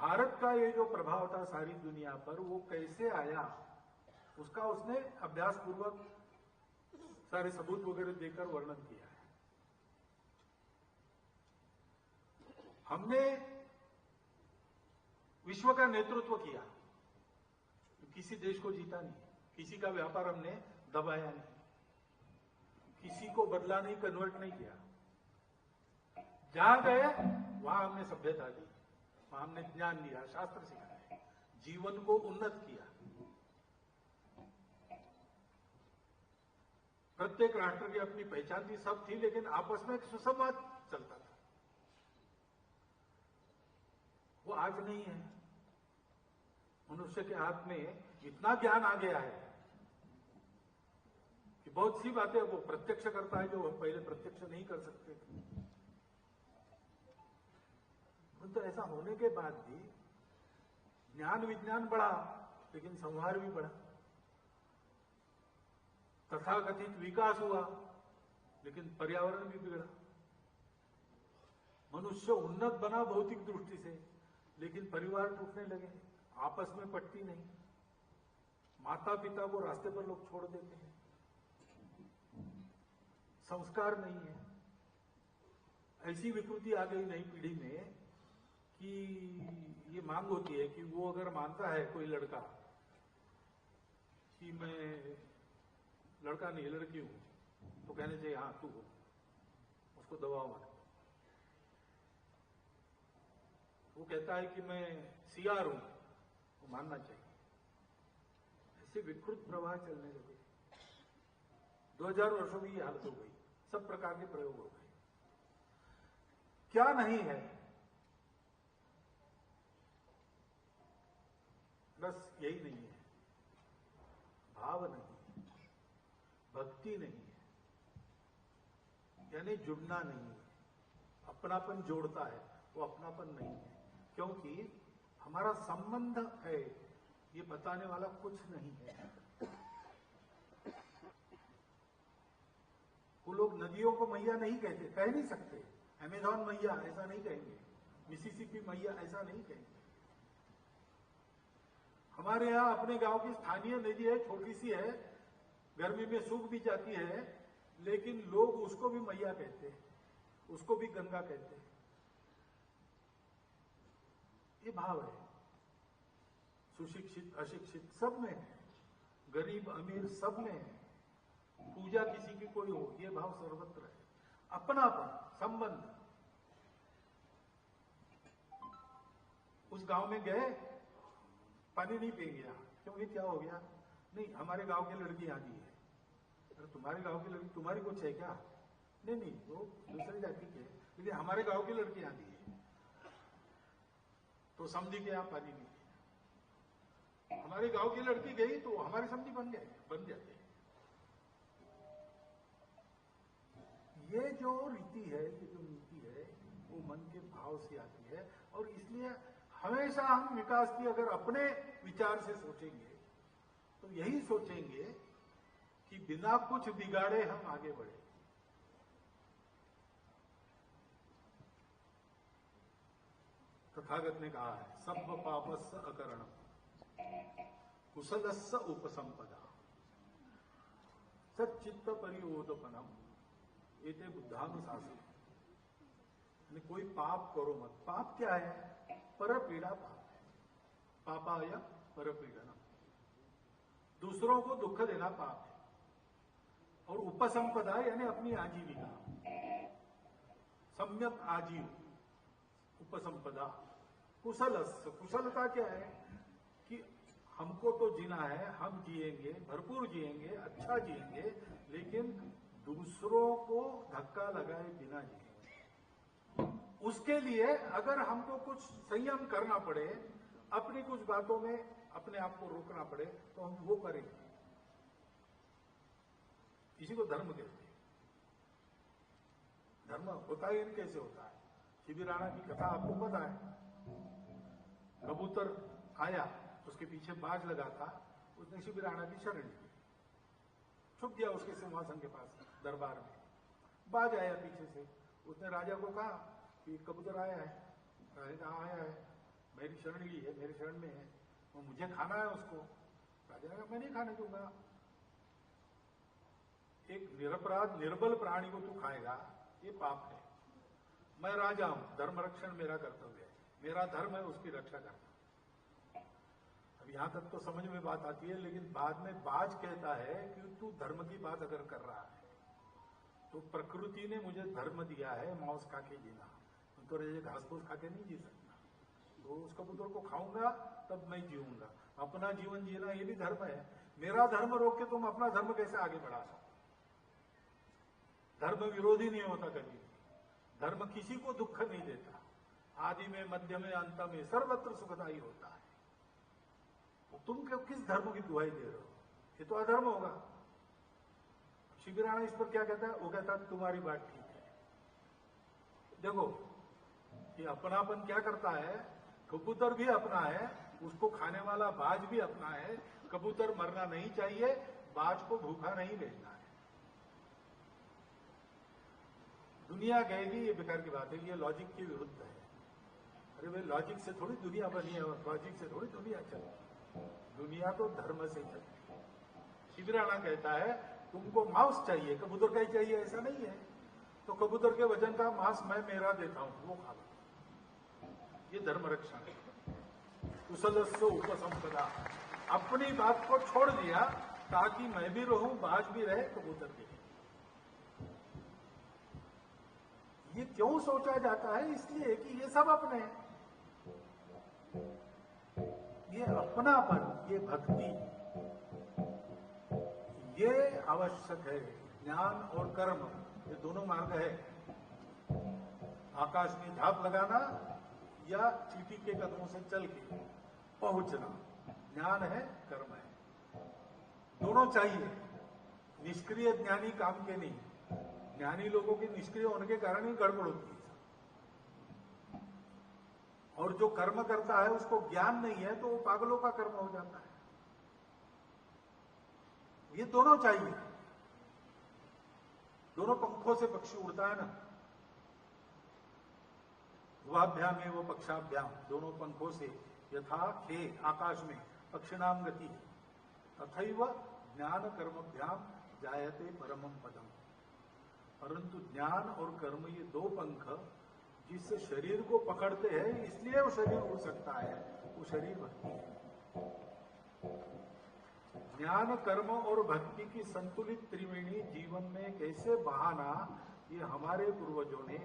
भारत का ये जो प्रभाव था सारी दुनिया पर, वो कैसे आया उसका उसने अभ्यास पूर्वक सारे सबूत वगैरह देकर वर्णन किया है। हमने विश्व का नेतृत्व किया, किसी देश को जीता नहीं, किसी का व्यापार हमने दबाया नहीं, किसी को बदला नहीं, कन्वर्ट नहीं किया। जहां गए वहां हमने सभ्यता दी, वहां हमने ज्ञान दिया, शास्त्र सिखाए, जीवन को उन्नत किया। प्रत्येक राष्ट्र की अपनी पहचान थी, सब थी, लेकिन आपस में एक सुसंवाद चलता था। वो आज नहीं है। मनुष्य के हाथ में इतना ज्ञान आ गया है कि बहुत सी बातें वो प्रत्यक्ष करता है जो हम पहले प्रत्यक्ष नहीं कर सकते थे। तो ऐसा होने के बाद भी ज्ञान विज्ञान बढ़ा, लेकिन संहार भी बढ़ा। तथाकथित विकास हुआ, लेकिन पर्यावरण भी बिगड़ा। मनुष्य उन्नत बना भौतिक दृष्टि से, लेकिन परिवार टूटने लगे, आपस में पटती नहीं, माता पिता को रास्ते पर लोग छोड़ देते हैं, संस्कार नहीं है। ऐसी विकृति आ गई नई पीढ़ी में कि ये मांग होती है कि वो अगर मानता है कोई लड़का कि मैं लड़का नहीं लड़की हूं, तो कहने चाहिए हाँ तू हो, उसको दबाव मत। वो कहता है कि मैं सीआर हूं, वो मानना चाहिए। ऐसे विकृत प्रवाह चलने लगे। 2000 वर्षों में ये हालत हो गई, सब प्रकार के प्रयोग हो गए। क्या नहीं है, बस यही नहीं है, भाव नहीं है, भक्ति नहीं है, यानी जुड़ना नहीं है। अपनापन जोड़ता है, वो अपनापन नहीं है, क्योंकि हमारा संबंध है ये बताने वाला कुछ नहीं है। वो लोग नदियों को मैया नहीं कहते, कह नहीं सकते। अमेजॉन मैया ऐसा नहीं कहेंगे, मिसिसिपी मैया ऐसा नहीं कहेंगे। हमारे यहां अपने गांव की स्थानीय नदी है, छोटी सी है, गर्मी में सूख भी जाती है, लेकिन लोग उसको भी मैया कहते हैं, उसको भी गंगा कहते हैं। ये भाव है, सुशिक्षित अशिक्षित सब में है, गरीब अमीर सब में है। पूजा किसी की कोई हो, ये भाव सर्वत्र है। अपनापन, संबंध। उस गांव में गए, पानी नहीं पी गया, क्योंकि क्या हो गया? नहीं, हमारे गांव की लड़की आती है। अरे तुम्हारे गांव की लड़की तुम्हारी कुछ है क्या? नहीं नहीं, वो दूसरी जाति की है, लेकिन हमारे गांव की लड़की आती है, तो समझी के आप पानी नहीं पिए। हमारे गांव की लड़की गई तो हमारे समझी बन जाते हैं। ये जो रीति है, ये जो नीति है, वो मन के भाव से आती है। और इसलिए हमेशा हम विकास की अगर अपने विचार से सोचेंगे तो यही सोचेंगे कि बिना कुछ बिगाड़े हम आगे बढ़े। तथागत ने कहा है, सब पापस्य अकरणम कुशलस्य उपसंपदा सच्चित्त परियोदपनम एते बुद्धानुशासन। कोई पाप करो मत। पाप क्या है? परपीड़ा पाप है। पापाय परपीड़नम, दूसरों को दुख देना पाप है। और उपसंपदा यानी अपनी आजीविका, सम्यक आजीव, उपसंपदा। कुशलस्य, कुशलता क्या है कि हमको तो जीना है, हम जिएंगे, भरपूर जिएंगे, अच्छा जिएंगे, लेकिन दूसरों को धक्का लगाए बिना जिएंगे। उसके लिए अगर हमको कुछ संयम करना पड़े, अपनी कुछ बातों में अपने आप को रोकना पड़े, तो हम वो करेंगे। इसी को धर्म कहते हैं। धर्म होता ही कैसे होता है? शिबी राणा की कथा आपको पता है। कबूतर आया, उसके पीछे बाज लगा था, उसने शिबी राणा की शरण ली, छुप गया उसके सिंहासन के पास दरबार में। बाज आया पीछे से, उसने राजा को कहा कि कबूतर आया है। राजा ने कहा आया है, मेरी मेरी शरण ली है, मेरे शरण में है, वो मुझे खाना है उसको, राजा कहा मैं नहीं खाने दूंगा। एक निरपराध निर्बल प्राणी को तू खाएगा, ये पाप है। मैं राजा हूं, धर्म रक्षण मेरा कर्तव्य है, मेरा धर्म है उसकी रक्षा करना। अब यहां तक तो समझ में बात आती है, लेकिन बाद में बाज कहता है कि तू धर्म की बात अगर कर रहा है तो प्रकृति ने मुझे धर्म दिया है मांस खा के जीना, तो ये घास फूस खा के नहीं जी सकता, तो उस कबूतर को खाऊंगा तब मैं जीऊंगा। अपना जीवन जीना ये भी धर्म है। मेरा धर्म रोक के तुम अपना धर्म कैसे आगे बढ़ा सकते? धर्म विरोधी नहीं होता कभी, धर्म किसी को दुख नहीं देता, आदि में मध्य में अंत में सर्वत्र सुखदायी होता है। तो तुम किस धर्म की दुहाई दे रहे हो? ये तो अधर्म होगा। शिबिराना इस पर क्या कहता है? वो कहता है तुम्हारी बात ठीक है। देखो ये अपनापन क्या करता है, कबूतर भी अपना है, उसको खाने वाला बाज भी अपना है। कबूतर मरना नहीं चाहिए, बाज को भूखा नहीं भेजना है। दुनिया कहेगी ये बेकार की बात है, ये लॉजिक के विरुद्ध है। अरे भाई लॉजिक से थोड़ी दुनिया बनी है, लॉजिक से थोड़ी दुनिया चलती। दुनिया तो धर्म से चलती है। शिबिराना कहता है तुमको मांस चाहिए, कबूतर का ही चाहिए ऐसा नहीं है, तो कबूतर के वजन का मांस मैं मेरा देता हूं, वो खा लो। ये धर्म रक्षण है। कुशलस्व उपसंपदा, अपनी बात को छोड़ दिया ताकि मैं भी रहूं, बाज भी रहे, कबूतर भी रहे। ये क्यों सोचा जाता है? इसलिए कि ये सब अपने हैं। ये अपनापन, ये भक्ति, ये आवश्यक है। ज्ञान और कर्म ये दोनों मार्ग है। आकाश में झाप लगाना या चींटी के कदमों से चल के पहुंचना, ज्ञान है, कर्म है, दोनों चाहिए। निष्क्रिय ज्ञानी काम के नहीं। ज्ञानी लोगों के निष्क्रिय होने के कारण ही गड़बड़ होती है। और जो कर्म करता है उसको ज्ञान नहीं है तो वो पागलों का कर्म हो जाता है। ये दोनों चाहिए। दोनों पंखों से पक्षी उड़ता है ना, वाभ्याम एव पक्षाभ्याम, दोनों पंखों से यथा खे आकाश में पक्षिणाम गति तथैव ज्ञान कर्मभ्याम जायते परमम पदम। परंतु ज्ञान और कर्म ये दो पंख जिस शरीर को पकड़ते हैं, इसलिए वो शरीर उड़ सकता है, वो शरीर भक्ति है। ज्ञान कर्म और भक्ति की संतुलित त्रिवेणी जीवन में कैसे बहाना, ये हमारे पूर्वजों ने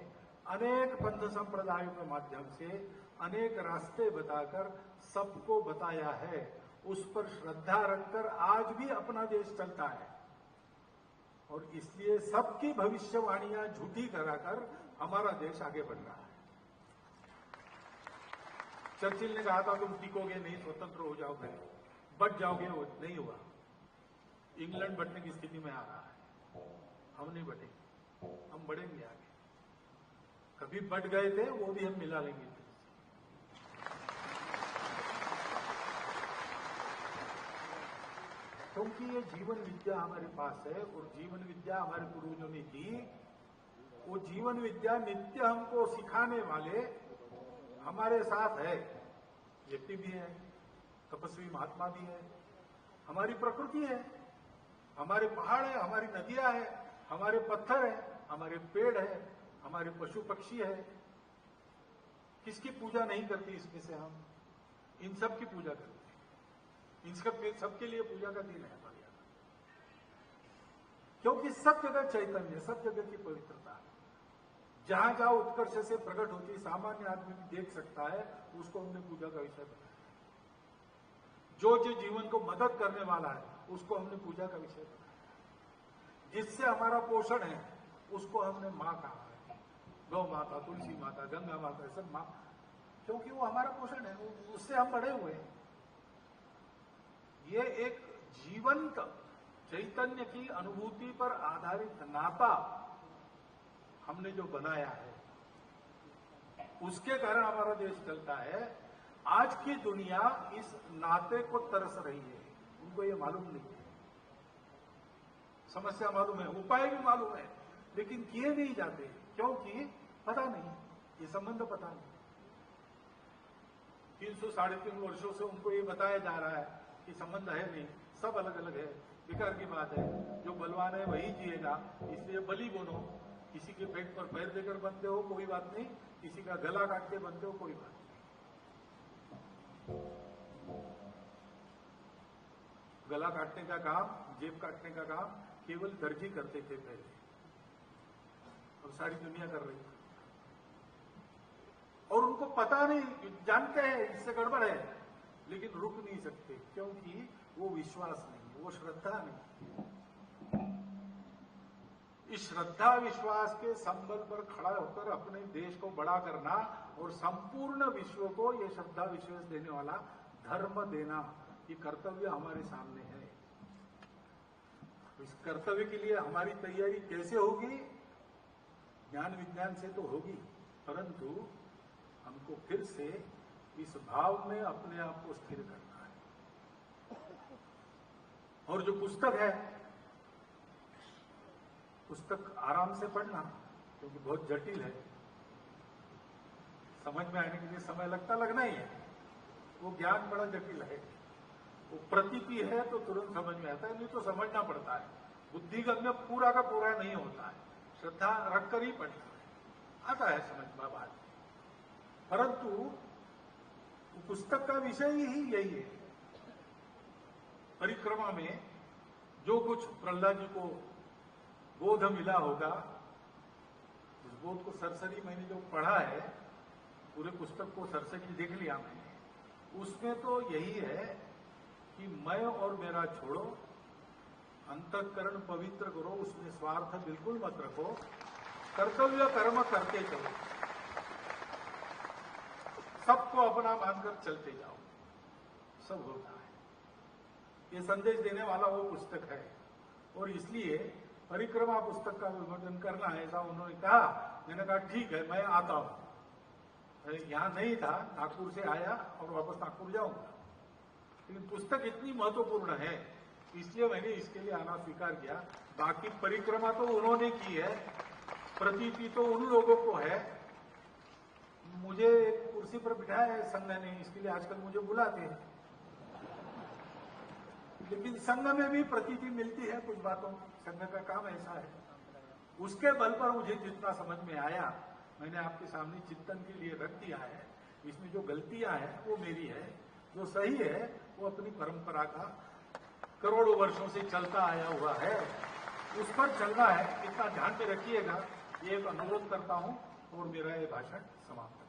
अनेक पंथ संप्रदायों के माध्यम से अनेक रास्ते बताकर सबको बताया है। उस पर श्रद्धा रखकर आज भी अपना देश चलता है और इसलिए सबकी भविष्यवाणियां झूठी कराकर हमारा देश आगे बढ़ रहा है। चर्चिल ने कहा था तुम टिकोगे नहीं, स्वतंत्र हो जाओगे, बट जाओगे, वो नहीं हुआ। इंग्लैंड बढ़ने की स्थिति में आ रहा है, हम नहीं बढ़ेंगे, हम बढ़ेंगे आगे। कभी बढ़ गए थे वो भी हम मिला लेंगे। क्योंकि ये जीवन विद्या हमारे पास है और जीवन विद्या हमारे पूर्वजों ने दी। वो जीवन विद्या नित्य हमको सिखाने वाले हमारे साथ है। व्यक्ति भी है, तपस्वी महात्मा भी है, हमारी प्रकृति है, हमारे पहाड़ है, हमारी नदियां है, हमारे पत्थर है, हमारे पेड़ है, हमारे पशु पक्षी है। किसकी पूजा नहीं करती इसमें से? हम इन सब की पूजा करते हैं। इन सबके लिए पूजा का दिन है हमारे यहाँ, क्योंकि सब जगह चैतन्य, सब जगह की पवित्रता है। जहां जहां उत्कर्ष से प्रकट होती, सामान्य आदमी भी देख सकता है, उसको हमने पूजा का विषय बनाया। जो जीवन को मदद करने वाला है उसको हमने पूजा का विषय बनाया। जिससे हमारा पोषण है उसको हमने मां कहा है। गौ माता, तुलसी माता, गंगा माता, सब मां, क्योंकि वो हमारा पोषण है, उससे हम बढ़े हुए हैं। ये एक जीवंत चैतन्य की अनुभूति पर आधारित नाता हमने जो बनाया है, उसके कारण हमारा देश चलता है। आज की दुनिया इस नाते को तरस रही है, उनको ये मालूम नहीं है। समस्या मालूम है, उपाय भी मालूम है, लेकिन किए नहीं जाते, क्योंकि पता नहीं, ये संबंध पता नहीं। 300 साढ़े 3 वर्षों से उनको ये बताया जा रहा है कि संबंध है नहीं, सब अलग अलग है, बेकार की बात है, जो बलवान है वही जिएगा, इसलिए बलि बनो, किसी के पेट पर पैर देकर बनते हो कोई बात नहीं, किसी का गला काट के बनते हो कोई बात नहीं। गला काटने का काम, जेब काटने का काम केवल दर्जी करते थे पहले, और सारी दुनिया कर रही है, और उनको पता नहीं, जानते हैं इससे गड़बड़ है, लेकिन रुक नहीं सकते क्योंकि वो विश्वास नहीं, वो श्रद्धा नहीं। इस श्रद्धा विश्वास के संबल पर खड़ा होकर अपने देश को बड़ा करना और संपूर्ण विश्व को ये श्रद्धा विश्वास देने वाला धर्म देना, ये कर्तव्य हमारे सामने है। इस कर्तव्य के लिए हमारी तैयारी कैसे होगी? ज्ञान विज्ञान से तो होगी, परंतु हमको फिर से इस भाव में अपने आप को स्थिर करना है। और जो पुस्तक है, पुस्तक आराम से पढ़ना, क्योंकि बहुत जटिल है, समझ में आने के लिए समय लगना ही है। वो ज्ञान बड़ा जटिल है, वो प्रतीति है तो तुरंत समझ में आता है, नहीं तो समझना पड़ता है, बुद्धिगम्य पूरा का पूरा नहीं होता है, श्रद्धा रखकर ही पढ़ना है, आता है समझ में बात। परंतु पुस्तक का विषय ही यही है। परिक्रमा में जो कुछ प्रहलाद जी को बोध मिला होगा, उस बोध को सरसरी मैंने जो पढ़ा है, पूरे पुस्तक को सरसरी देख लिया मैंने, उसमें तो यही है कि मैं और मेरा छोड़ो, अंतःकरण पवित्र करो, उसमें स्वार्थ बिल्कुल मत रखो, कर्तव्य कर्म करते चलो, सबको अपना मानकर चलते जाओ, सब होता है। ये संदेश देने वाला वो पुस्तक है, और इसलिए परिक्रमा पुस्तक का विमोचन करना है, ऐसा उन्होंने कहा। मैंने कहा ठीक है, मैं आता हूं। यहां नहीं था, नागपुर से आया और वापस नागपुर जाऊंगा, लेकिन पुस्तक इतनी महत्वपूर्ण है इसलिए मैंने इसके लिए आना स्वीकार किया। बाकी परिक्रमा तो उन्होंने की है, प्रतीति तो उन लोगों को है। मुझे एक कुर्सी पर बिठाया है संघ ने, इसके लिए आजकल मुझे बुलाते हैं, लेकिन संघ में भी प्रतीति मिलती है कुछ बातों, संघ का काम ऐसा है। उसके बल पर मुझे जितना समझ में आया मैंने आपके सामने चिंतन के लिए रख दिया है। इसमें जो गलतियां हैं वो मेरी है, जो सही है वो अपनी परंपरा का करोड़ों वर्षों से चलता आया हुआ है, उस पर चलना है। इतना ध्यान में रखिएगा, ये एक अनुरोध करता हूं और मेरा ये भाषण समाप्त।